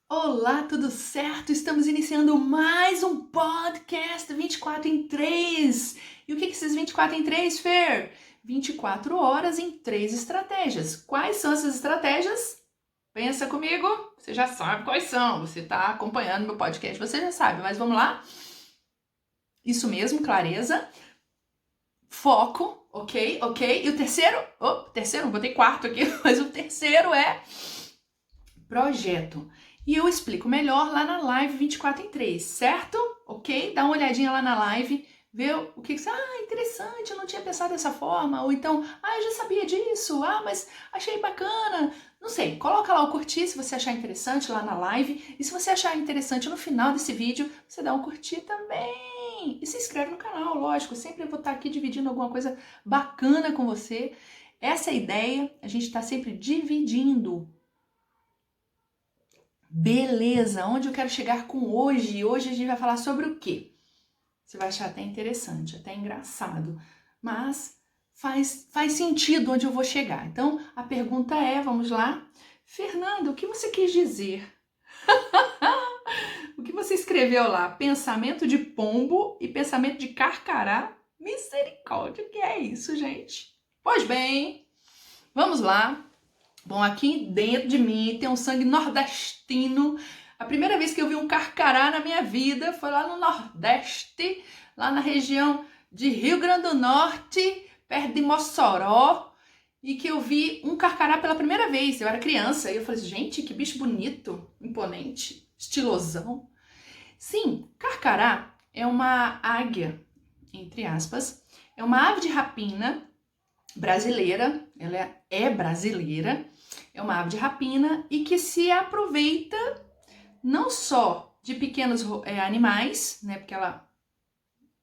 Olá, tudo certo? Estamos iniciando mais um podcast 24 em 3. E o que é esses 24 em 3, Fer? 24 horas em 3 estratégias. Quais são essas estratégias? Pensa comigo, você já sabe quais são. Você está acompanhando meu podcast, você já sabe, mas vamos lá? Isso mesmo, clareza, foco, ok? E o terceiro? Terceiro, botei quarto aqui, mas o terceiro é projeto. E eu explico melhor lá na live 24 em 3, certo? Ok? Dá uma olhadinha lá na live, vê o que você... interessante, eu não tinha pensado dessa forma. Ou então, eu já sabia disso. Mas achei bacana. Não sei, coloca lá o curtir se você achar interessante lá na live. E se você achar interessante no final desse vídeo, você dá um curtir também. E se inscreve no canal, lógico. Sempre vou estar aqui dividindo alguma coisa bacana com você. Essa é a ideia, a gente está sempre dividindo. Beleza, onde eu quero chegar com hoje? Hoje a gente vai falar sobre o quê? Você vai achar até interessante, até engraçado, mas faz sentido onde eu vou chegar. Então, a pergunta é, vamos lá, Fernando, o que você quis dizer? O que você escreveu lá? Pensamento de pombo e pensamento de carcará? Misericórdia, o que é isso, gente? Pois bem, vamos lá. Bom, aqui dentro de mim tem um sangue nordestino. A primeira vez que eu vi um carcará na minha vida foi lá no Nordeste, lá na região de Rio Grande do Norte, perto de Mossoró, e que eu vi um carcará pela primeira vez. Eu era criança e eu falei, gente, que bicho bonito, imponente, estilosão. Sim, carcará é uma águia, entre aspas, é uma ave de rapina brasileira, ela é brasileira, é uma ave de rapina e que se aproveita não só de pequenos animais, né, porque ela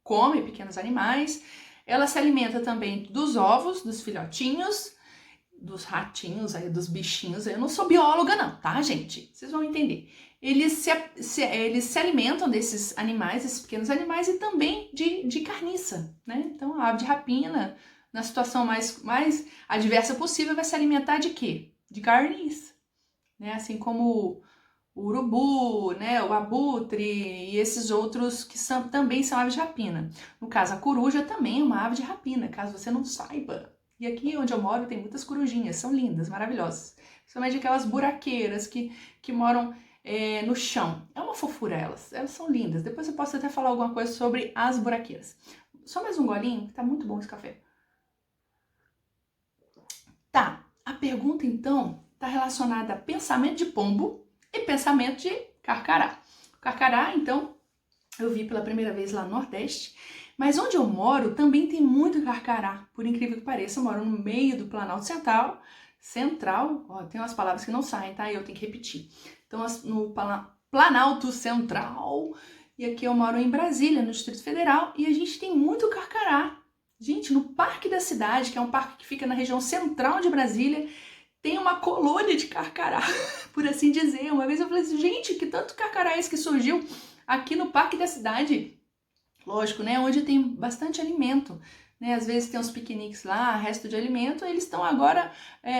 come pequenos animais, ela se alimenta também dos ovos, dos filhotinhos, dos ratinhos, aí, dos bichinhos. Eu não sou bióloga não, tá, gente? Vocês vão entender. Eles se alimentam desses animais, esses pequenos animais, e também de carniça, né? Então, a ave de rapina, na situação mais adversa possível, vai se alimentar de quê? De carniça, né? Assim como o urubu, né? O abutre e esses outros que também são aves de rapina. No caso, a coruja também é uma ave de rapina, caso você não saiba. E aqui onde eu moro tem muitas corujinhas, são lindas, maravilhosas. Principalmente aquelas buraqueiras que moram no chão. É uma fofura elas são lindas. Depois eu posso até falar alguma coisa sobre as buraqueiras. Só mais um golinho, que tá muito bom esse café. Tá, a pergunta então tá relacionada a pensamento de pombo e pensamento de carcará. Carcará, então, eu vi pela primeira vez lá no Nordeste, mas onde eu moro também tem muito carcará, por incrível que pareça. Eu moro no meio do Planalto Central, ó, tem umas palavras que não saem, tá? Eu tenho que repetir. Então, no Planalto Central, e aqui eu moro em Brasília, no Distrito Federal, e a gente tem muito carcará. Gente, no Parque da Cidade, que é um parque que fica na região central de Brasília, tem uma colônia de carcará, por assim dizer. Uma vez eu falei assim, gente, que tanto carcará é esse que surgiu aqui no Parque da Cidade? Lógico, né? Onde tem bastante alimento. Né? Às vezes tem uns piqueniques lá, resto de alimento, eles estão agora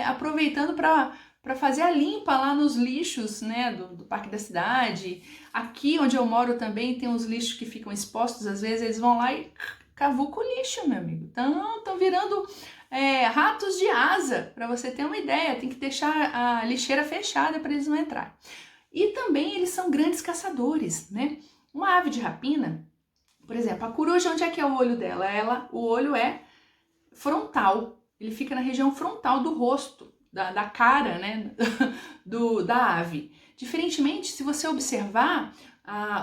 aproveitando para fazer a limpa lá nos lixos, né, do Parque da Cidade. Aqui onde eu moro também tem uns lixos que ficam expostos, às vezes eles vão lá e cavucam o lixo, meu amigo. Então, estão virando ratos de asa, para você ter uma ideia. Tem que deixar a lixeira fechada para eles não entrarem. E também eles são grandes caçadores, né? Uma ave de rapina, por exemplo, a coruja, onde é que é o olho dela? O olho é frontal, ele fica na região frontal do rosto, da cara, né, da ave. Diferentemente, se você observar,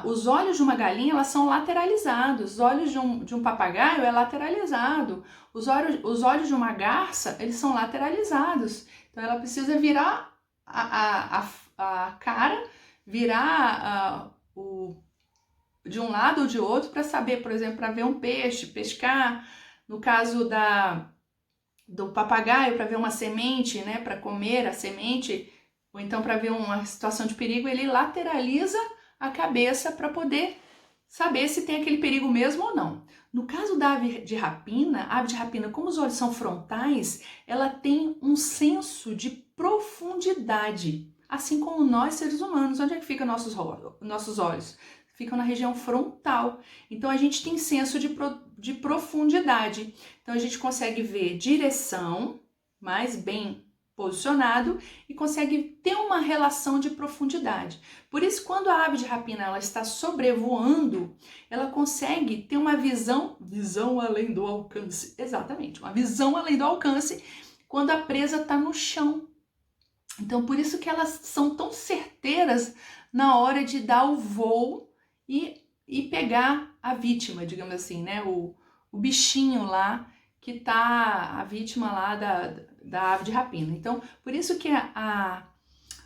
os olhos de uma galinha, elas são lateralizados, os olhos de um papagaio é lateralizado, os olhos de uma garça, eles são lateralizados. Então, ela precisa virar a cara, virar de um lado ou de outro para saber, por exemplo, para ver um peixe, pescar. No caso do papagaio, para ver uma semente, né, para comer a semente, ou então para ver uma situação de perigo, ele lateraliza a cabeça para poder saber se tem aquele perigo mesmo ou não. No caso da ave de rapina, como os olhos são frontais, ela tem um senso de profundidade. assim como nós, seres humanos. Onde é que ficam nossos olhos? Ficam na região frontal. Então, a gente tem senso de profundidade. Então, a gente consegue ver direção, mais bem posicionado, e consegue ter uma relação de profundidade. Por isso, quando a ave de rapina ela está sobrevoando, ela consegue ter uma visão além do alcance. Exatamente, uma visão além do alcance quando a presa está no chão. Então, por isso que elas são tão certeiras na hora de dar o voo e pegar a vítima, digamos assim, né? O bichinho lá que tá a vítima lá da ave de rapina. Então, por isso que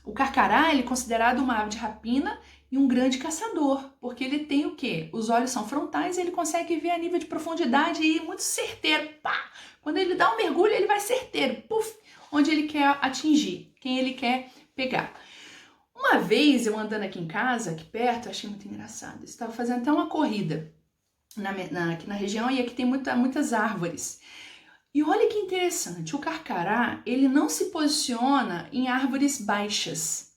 o carcará ele é considerado uma ave de rapina e um grande caçador, porque ele tem o quê? Os olhos são frontais e ele consegue ver a nível de profundidade e ir muito certeiro. Pá! Quando ele dá um mergulho, ele vai certeiro, puf, onde ele quer atingir, quem ele quer pegar. Uma vez eu andando aqui em casa, aqui perto, eu achei muito engraçado. Eu estava fazendo até uma corrida aqui na região e aqui tem muitas árvores. E olha que interessante, o carcará, ele não se posiciona em árvores baixas.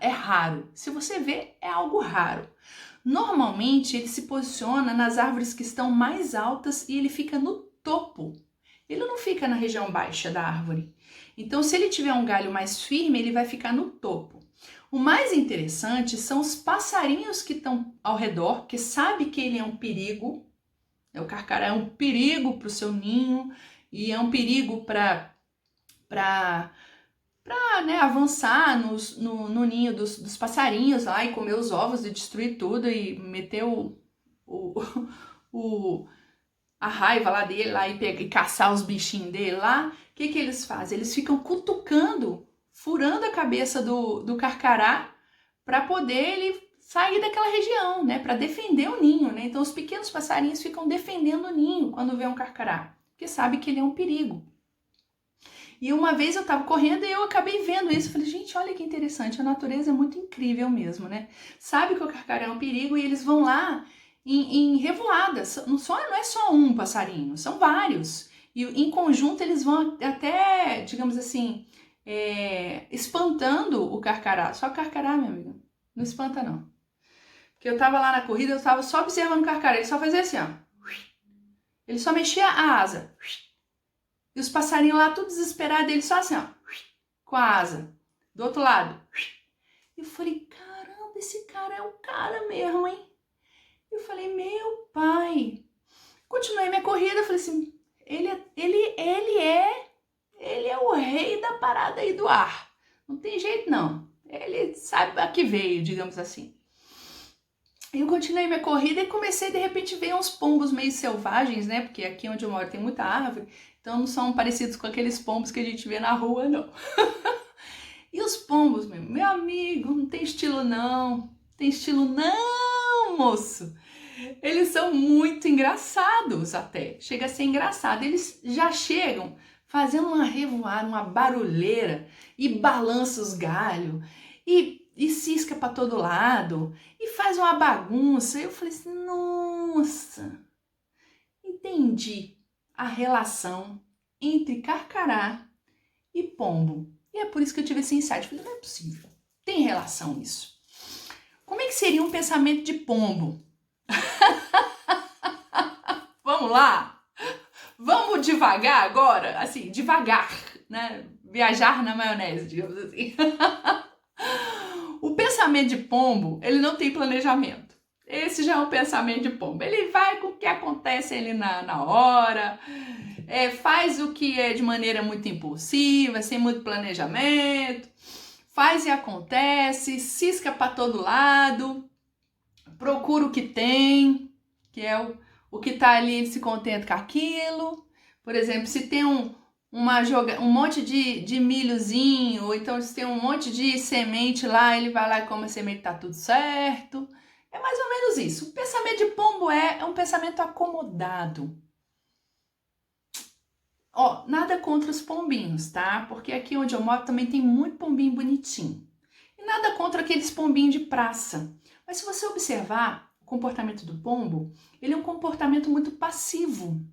É raro. Se você vê, é algo raro. Normalmente, ele se posiciona nas árvores que estão mais altas e ele fica no topo. Ele não fica na região baixa da árvore. Então, se ele tiver um galho mais firme, ele vai ficar no topo. O mais interessante são os passarinhos que estão ao redor, que sabe que ele é um perigo. O carcará é um perigo para o seu ninho e é um perigo para né, avançar no ninho dos passarinhos lá e comer os ovos e destruir tudo e meter a raiva lá dele lá e caçar os bichinhos dele lá. O que eles fazem? Eles ficam cutucando, furando a cabeça do carcará para poder ele sair daquela região, né, para defender o ninho, né? Então os pequenos passarinhos ficam defendendo o ninho quando vê um carcará, porque sabe que ele é um perigo. E uma vez eu estava correndo e eu acabei vendo isso, falei, gente, olha que interessante, a natureza é muito incrível mesmo, né? Sabe que o carcará é um perigo e eles vão lá em revoadas, não é só um passarinho, são vários. E em conjunto eles vão até, digamos assim, espantando o carcará. Só o carcará, meu amigo, não espanta não. Porque eu tava lá na corrida, eu tava só observando o carcará, ele só fazia assim, ó. Ele só mexia a asa. E os passarinhos lá, tudo desesperado, ele só assim, ó, com a asa. Do outro lado. Eu falei, caramba, esse cara é o cara mesmo, hein? Eu falei, meu pai. Continuei minha corrida, falei assim, ele é o rei da parada aí do ar. Não tem jeito não. Ele sabe a que veio, digamos assim. Eu continuei minha corrida e comecei, de repente, ver uns pombos meio selvagens, né? Porque aqui onde eu moro tem muita árvore, então não são parecidos com aqueles pombos que a gente vê na rua, não. E os pombos, meu amigo, não tem estilo não. Tem estilo não, moço. Eles são muito engraçados até. Chega a ser engraçado. Eles já chegam fazendo uma revoada, uma barulheira e balança os galhos e cisca para todo lado e faz uma bagunça. Eu falei assim, nossa, entendi a relação entre carcará e pombo. E é por isso que eu tive esse insight. Eu falei, não é possível, tem relação isso. Como é que seria um pensamento de pombo? Vamos lá? Vamos devagar agora? Assim, devagar, né? Viajar na maionese, digamos assim. O pensamento de pombo, ele não tem planejamento. Esse já é um pensamento de pombo. Ele vai com o que acontece ali na hora, faz o que é de maneira muito impulsiva, sem muito planejamento, faz e acontece, cisca para todo lado, procura o que tem, que é o que tá ali, ele se contenta com aquilo. Por exemplo, se tem um monte de milhozinho, ou então se tem um monte de semente lá, ele vai lá e come a semente, tá tudo certo. É mais ou menos isso. O pensamento de pombo é um pensamento acomodado. Ó, nada contra os pombinhos, tá? Porque aqui onde eu moro também tem muito pombinho bonitinho. E nada contra aqueles pombinhos de praça. Mas se você observar o comportamento do pombo, ele é um comportamento muito passivo.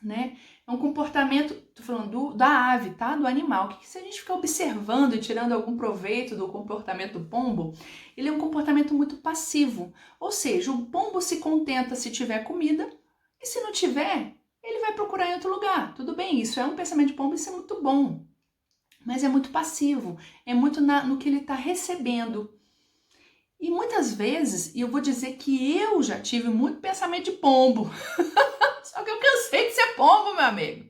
né? É um comportamento, tô falando da ave, tá? Do animal, que se a gente ficar observando e tirando algum proveito do comportamento do pombo, ele é um comportamento muito passivo. Ou seja, o pombo se contenta se tiver comida e se não tiver, ele vai procurar em outro lugar. Tudo bem, isso é um pensamento de pombo, isso é muito bom. Mas é muito passivo, é muito no que ele está recebendo. E muitas vezes, e eu vou dizer que eu já tive muito pensamento de pombo, só que eu cansei de ser pombo, meu amigo.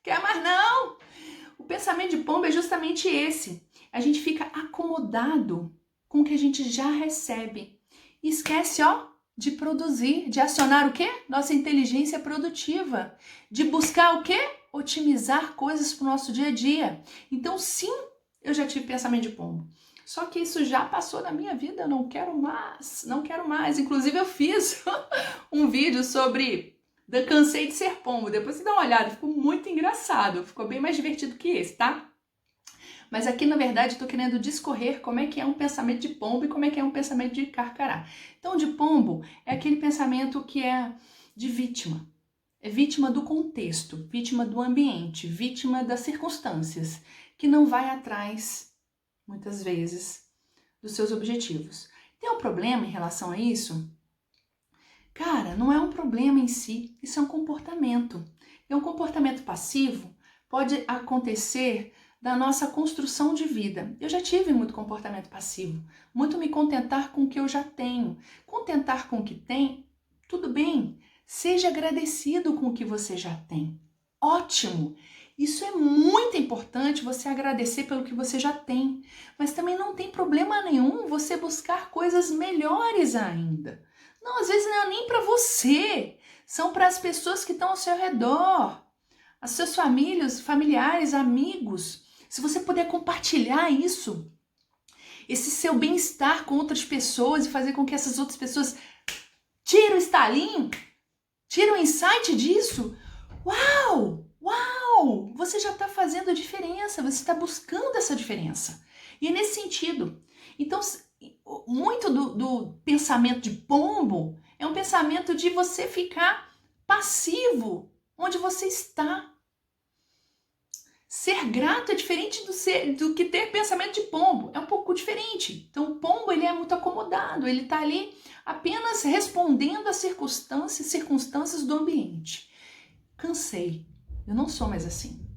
Quer mais não? O pensamento de pombo é justamente esse. A gente fica acomodado com o que a gente já recebe. E esquece, de produzir, de acionar o quê? Nossa inteligência produtiva. De buscar o quê? Otimizar coisas para o nosso dia a dia. Então, sim, eu já tive pensamento de pombo. Só que isso já passou na minha vida, eu não quero mais, não quero mais. Inclusive, eu fiz um vídeo sobre cansei de ser pombo. Depois você dá uma olhada, ficou muito engraçado. Ficou bem mais divertido que esse, tá? Mas aqui, na verdade, eu tô querendo discorrer como é que é um pensamento de pombo e como é que é um pensamento de carcará. Então, de pombo é aquele pensamento que é de vítima. É vítima do contexto, vítima do ambiente, vítima das circunstâncias, que não vai atrás, muitas vezes, dos seus objetivos. Tem um problema em relação a isso? Cara, não é um problema em si, isso é um comportamento. É um comportamento passivo, pode acontecer da nossa construção de vida. Eu já tive muito comportamento passivo, muito me contentar com o que eu já tenho. Contentar com o que tem, tudo bem, seja agradecido com o que você já tem. Ótimo! Isso é muito importante, você agradecer pelo que você já tem. Mas também não tem problema nenhum você buscar coisas melhores ainda. Não, às vezes não é nem para você, são para as pessoas que estão ao seu redor, as suas famílias, familiares, amigos. Se você puder compartilhar isso, esse seu bem-estar com outras pessoas e fazer com que essas outras pessoas tirem o estalinho, tirem o insight disso, uau, uau, você já está fazendo a diferença, você está buscando essa diferença. E é nesse sentido. Então, muito do pensamento de pombo é um pensamento de você ficar passivo onde você está. Ser grato é diferente do que ter pensamento de pombo. É um pouco diferente. Então, o pombo ele é muito acomodado. Ele está ali apenas respondendo às circunstâncias do ambiente. Cansei. Eu não sou mais assim.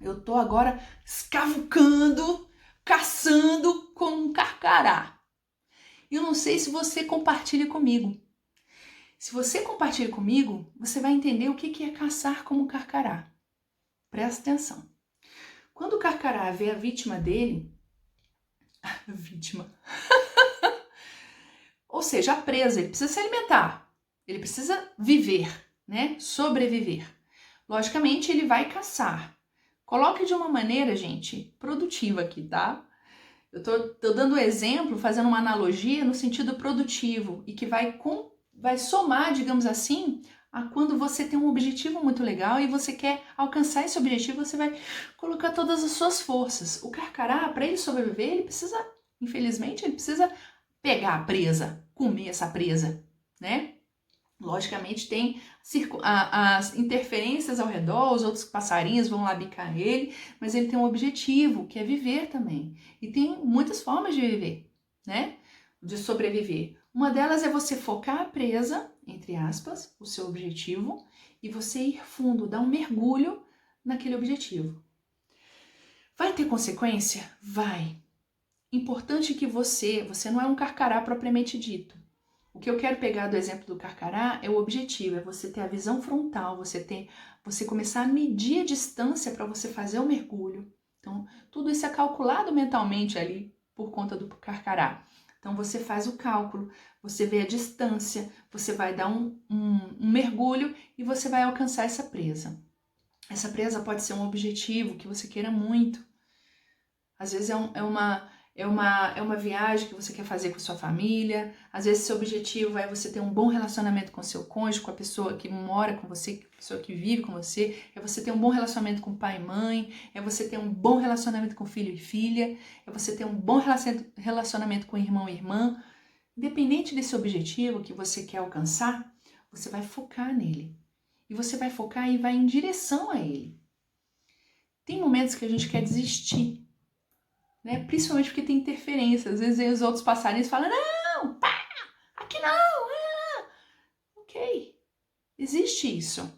Eu estou agora escavucando, caçando com um carcará. Eu não sei se você compartilha comigo. Se você compartilha comigo, você vai entender o que é caçar como carcará. Presta atenção. Quando o carcará vê a vítima dele, ou seja, a presa, ele precisa se alimentar, ele precisa viver, né? Sobreviver. Logicamente, ele vai caçar. Coloque de uma maneira, gente, produtiva aqui, tá? Eu tô dando um exemplo, fazendo uma analogia no sentido produtivo e que vai somar, digamos assim, a quando você tem um objetivo muito legal e você quer alcançar esse objetivo, você vai colocar todas as suas forças. O carcará, para ele sobreviver, ele precisa, infelizmente, ele precisa pegar a presa, comer essa presa, né? Logicamente tem as interferências ao redor, os outros passarinhos vão lá bicar ele, mas ele tem um objetivo, que é viver também. E tem muitas formas de viver, né? De sobreviver. Uma delas é você focar a presa, entre aspas, o seu objetivo, e você ir fundo, dar um mergulho naquele objetivo. Vai ter consequência? Vai. Importante que você não é um carcará propriamente dito. O que eu quero pegar do exemplo do carcará é o objetivo, é você ter a visão frontal, você começar a medir a distância para você fazer o mergulho. Então, tudo isso é calculado mentalmente ali por conta do carcará. Então, você faz o cálculo, você vê a distância, você vai dar um mergulho e você vai alcançar essa presa. Essa presa pode ser um objetivo que você queira muito. Às vezes é uma viagem que você quer fazer com sua família, às vezes seu objetivo é você ter um bom relacionamento com seu cônjuge, com a pessoa que mora com você, a pessoa que vive com você, é você ter um bom relacionamento com pai e mãe, é você ter um bom relacionamento com filho e filha, é você ter um bom relacionamento com irmão e irmã. Independente desse objetivo que você quer alcançar, você vai focar nele. e você vai focar e vai em direção a ele. Tem momentos que a gente quer desistir, né? Principalmente porque tem interferência. Às vezes os outros passarinhos falam, não, pá, aqui não, ok, existe isso.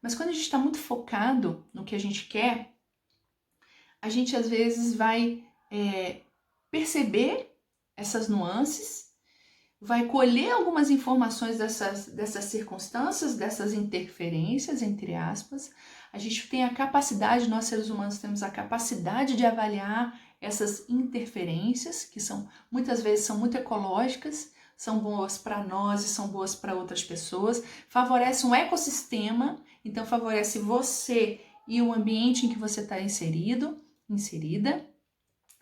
Mas quando a gente está muito focado no que a gente quer, a gente às vezes vai perceber essas nuances, vai colher algumas informações dessas circunstâncias, dessas interferências, entre aspas. A gente tem a capacidade, nós seres humanos temos a capacidade de avaliar essas interferências, que muitas vezes são muito ecológicas, são boas para nós e são boas para outras pessoas, favorece um ecossistema, então favorece você e o ambiente em que você está inserida.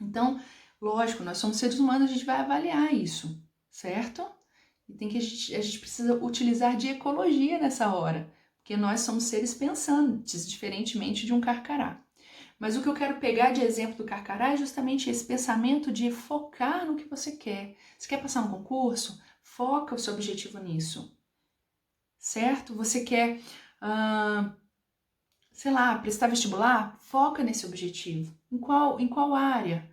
Então, lógico, nós somos seres humanos, a gente vai avaliar isso, certo? E a gente precisa utilizar de ecologia nessa hora, porque nós somos seres pensantes, diferentemente de um carcará. Mas o que eu quero pegar de exemplo do carcará é justamente esse pensamento de focar no que você quer. Você quer passar um concurso? Foca o seu objetivo nisso, certo? Você quer, sei lá, prestar vestibular? Foca nesse objetivo. Em qual área?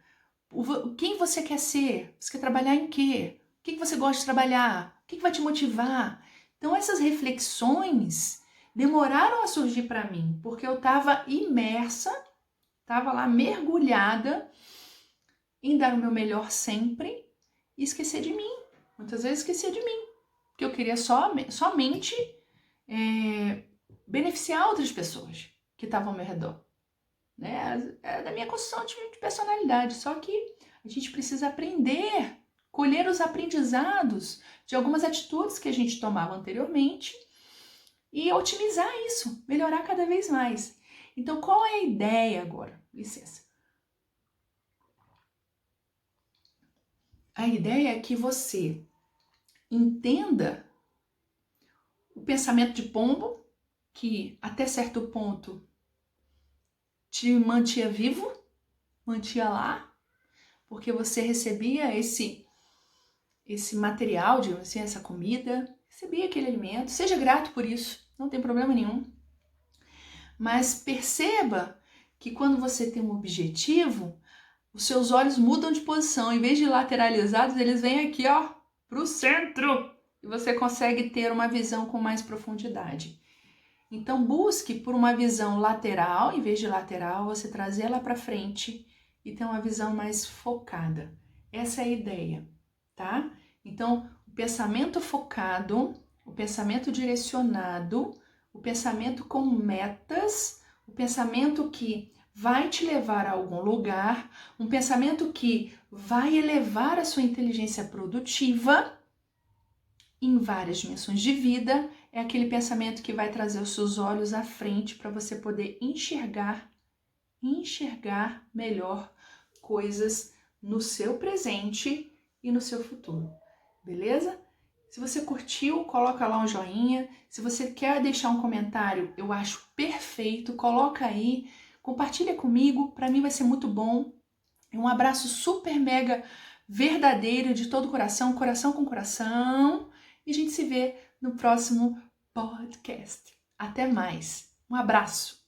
Quem você quer ser? Você quer trabalhar em quê? O que você gosta de trabalhar? O que vai te motivar? Então, essas reflexões demoraram a surgir para mim, porque eu estava imersa, estava lá mergulhada em dar o meu melhor sempre e esquecer de mim. Muitas vezes esquecia de mim, porque eu queria somente beneficiar outras pessoas que estavam ao meu redor. Né? É da minha construção de personalidade, só que a gente precisa aprender, colher os aprendizados de algumas atitudes que a gente tomava anteriormente e otimizar isso, melhorar cada vez mais. Então, qual é a ideia agora? Licença. A ideia é que você entenda o pensamento de pombo, que até certo ponto te mantinha vivo, mantinha lá, porque você recebia esse material, digamos assim, essa comida, recebia aquele alimento, seja grato por isso, não tem problema nenhum. Mas perceba que quando você tem um objetivo, os seus olhos mudam de posição, em vez de lateralizados, eles vêm aqui, ó, pro centro, e você consegue ter uma visão com mais profundidade. Então busque por uma visão lateral, em vez de lateral, você trazer ela para frente e ter uma visão mais focada. Essa é a ideia, tá? Então, o pensamento focado, o pensamento direcionado, o pensamento com metas, o pensamento que vai te levar a algum lugar, um pensamento que vai elevar a sua inteligência produtiva em várias dimensões de vida, é aquele pensamento que vai trazer os seus olhos à frente para você poder enxergar melhor coisas no seu presente e no seu futuro, beleza? Se você curtiu, coloca lá um joinha. Se você quer deixar um comentário, eu acho perfeito, coloca aí, compartilha comigo, para mim vai ser muito bom. Um abraço super mega verdadeiro de todo coração, coração com coração, e a gente se vê no próximo podcast. Até mais. Um abraço.